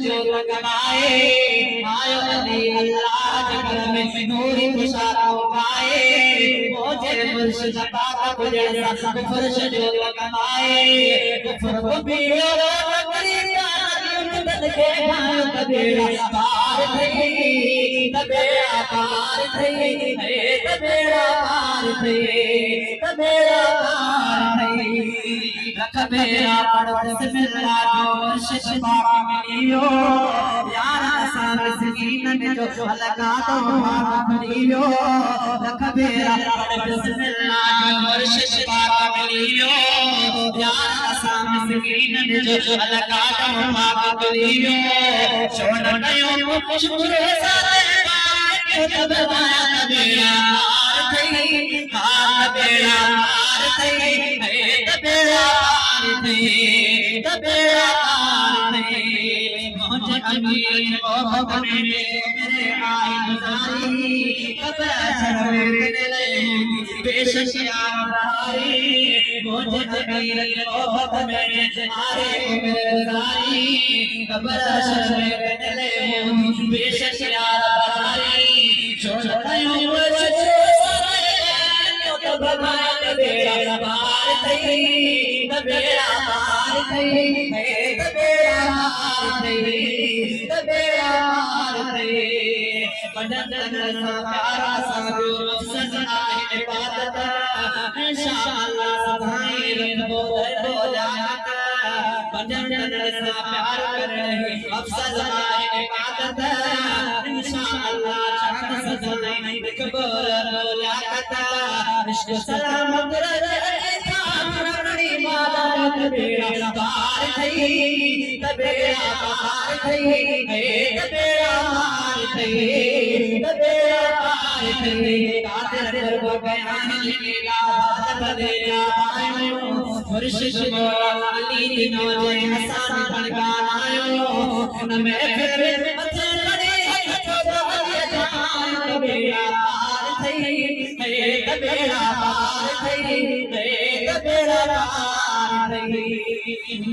जो लगाए आयो अली अल्लाह के घर में नूरी बुशारा उगाए मुझे मुर्शिद पाक जैसा फर्श जो लगाए कुफर पीड़ो नगरी का के भाई तबेड़ा पार थई तबेड़ा पार थई तबेड़ा पार थई तबेड़ा पार थई रख बेड़ा पढ़ बिस्मिल्लाह जो मुर्शिद पाक मिलियो यार आसान सकीन में जो हलका तो पाक मिलियो रख बेड़ा पढ़ बिस्मिल्लाह जो मुर्शिद पाक मिलियो यार आसान सकीन में जो हलका तो पाक मिलियो छोड़ कयो शुक्र सारे बात के तबेड़ा बेड़ा पार थई हां बेड़ा पार थई तबेड़ा तबेड़ा पार थई मुझे अमीर मोहब्बत में मेरे आई गुजारी कब्र शर्म ले बेशक यार भाई मुझे अमीर मोहब्बत में आरे मेरे गुजारी कब्र शर्म ले बेशक यार भाई छोड़ो मुझे तो भगवान बेड़ा पार थई तबेड़ा पार थई तबेड़ा पार थई तबेड़ा पार थई बदन सा प्यारा सा जो अफसर आहे इबादत इंशाअल्लाह भाई रब बोलात बदन सा प्यार कर रही अफसर आहे इबादत इंशाअल्लाह चांद सजाई कबर बोलात इश्क सलामत रहे अपनी इबादत तबेड़ा पार थई तबेड़ा पार थई तबेड़ा पार थई तबेड़ा पार थई कादर को बयान लीला बात बदला आयो मुर्शिद अली दिनो जे हसन खड़कायो उन में फिर मथे लड़ी तबेड़ा पार थई तबेड़ा पार थई तबेड़ा पार थई।